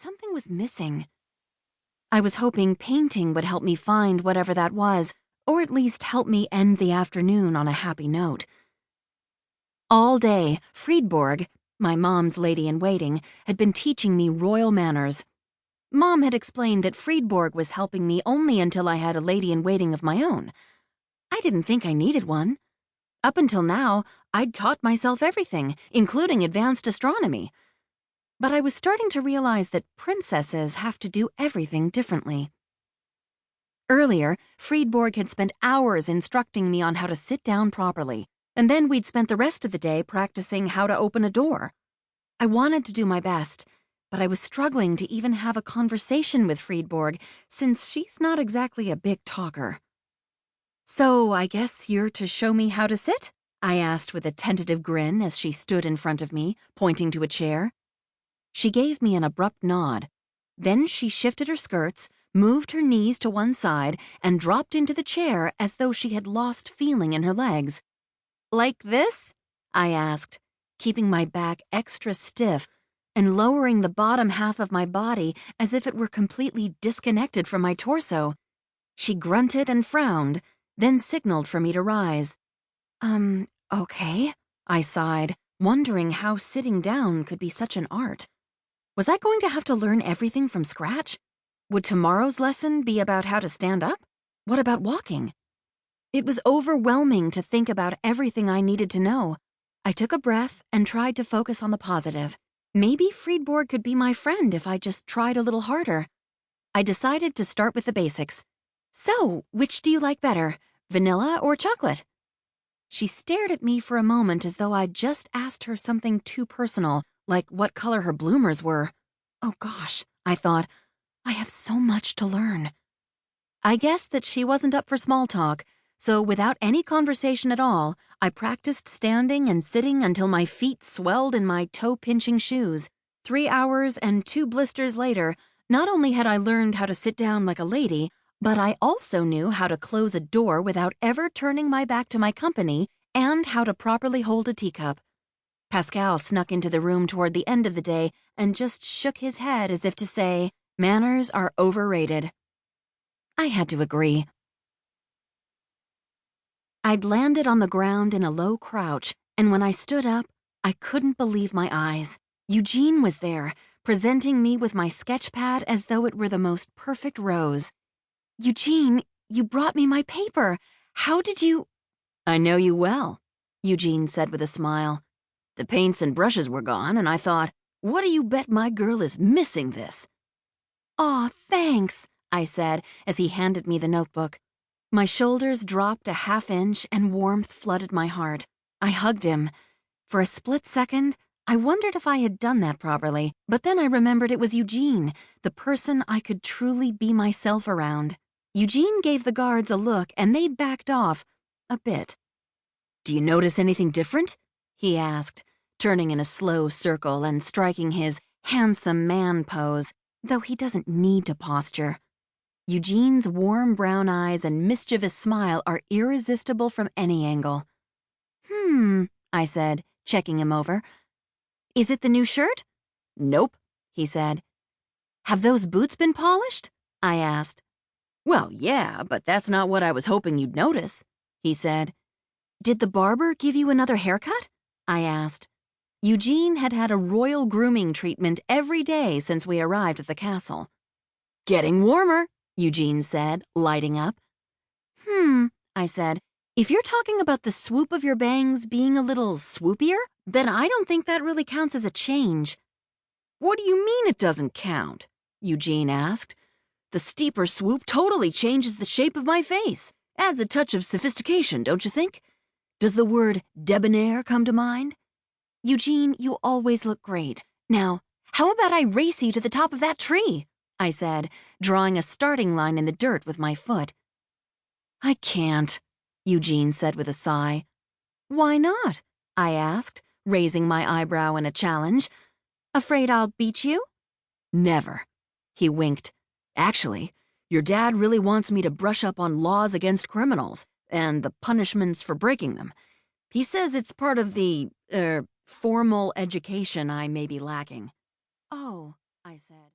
something was missing. I was hoping painting would help me find whatever that was, or at least help me end the afternoon on a happy note. All day, Friedborg, my mom's lady-in-waiting, had been teaching me royal manners. Mom had explained that Friedborg was helping me only until I had a lady-in-waiting of my own. I didn't think I needed one. Up until now, I'd taught myself everything, including advanced astronomy. But I was starting to realize that princesses have to do everything differently. Earlier, Friedborg had spent hours instructing me on how to sit down properly, and then we'd spent the rest of the day practicing how to open a door. I wanted to do my best, but I was struggling to even have a conversation with Friedborg since she's not exactly a big talker. "So, I guess you're to show me how to sit?" I asked with a tentative grin as she stood in front of me, pointing to a chair. She gave me an abrupt nod. Then she shifted her skirts, moved her knees to one side, and dropped into the chair as though she had lost feeling in her legs. "Like this?" I asked, keeping my back extra stiff and lowering the bottom half of my body as if it were completely disconnected from my torso. She grunted and frowned, then signaled for me to rise. Okay, I sighed, wondering how sitting down could be such an art. Was I going to have to learn everything from scratch? Would tomorrow's lesson be about how to stand up? What about walking? It was overwhelming to think about everything I needed to know. I took a breath and tried to focus on the positive. Maybe Friedborg could be my friend if I just tried a little harder. I decided to start with the basics. "So, which do you like better, vanilla or chocolate?" She stared at me for a moment as though I'd just asked her something too personal, like what color her bloomers were. Oh gosh, I thought, I have so much to learn. I guessed that she wasn't up for small talk, so without any conversation at all, I practiced standing and sitting until my feet swelled in my toe-pinching shoes. 3 hours and 2 blisters later, not only had I learned how to sit down like a lady, but I also knew how to close a door without ever turning my back to my company and how to properly hold a teacup. Pascal snuck into the room toward the end of the day and just shook his head as if to say, "Manners are overrated." I had to agree. I'd landed on the ground in a low crouch, and when I stood up, I couldn't believe my eyes. Eugene was there, presenting me with my sketch pad as though it were the most perfect rose. "Eugene, you brought me my paper. How did you—" "I know you well," Eugene said with a smile. "The paints and brushes were gone, and I thought, what do you bet my girl is missing this?" "Aw, thanks," I said as he handed me the notebook. My shoulders dropped a half-inch and warmth flooded my heart. I hugged him. For a split second, I wondered if I had done that properly, but then I remembered it was Eugene, the person I could truly be myself around. Eugene gave the guards a look and they backed off, a bit. "Do you notice anything different?" he asked, turning in a slow circle and striking his handsome man pose, though he doesn't need to posture. Eugene's warm brown eyes and mischievous smile are irresistible from any angle. I said, checking him over. "Is it the new shirt?" "Nope," he said. "Have those boots been polished?" I asked. "Well, yeah, but that's not what I was hoping you'd notice," he said. "Did the barber give you another haircut?" I asked. Eugene had had a royal grooming treatment every day since we arrived at the castle. "Getting warmer," Eugene said, lighting up. I said, "If you're talking about the swoop of your bangs being a little swoopier, then I don't think that really counts as a change." "What do you mean it doesn't count?" Eugene asked. "The steeper swoop totally changes the shape of my face. Adds a touch of sophistication, don't you think? Does the word debonair come to mind?" "Eugene, you always look great. Now, how about I race you to the top of that tree?" I said, drawing a starting line in the dirt with my foot. "I can't," Eugene said with a sigh. "Why not?" I asked, raising my eyebrow in a challenge. "Afraid I'll beat you?" "Never," he winked. "Actually, your dad really wants me to brush up on laws against criminals and the punishments for breaking them. He says it's part of the, formal education I may be lacking." "Oh," I said.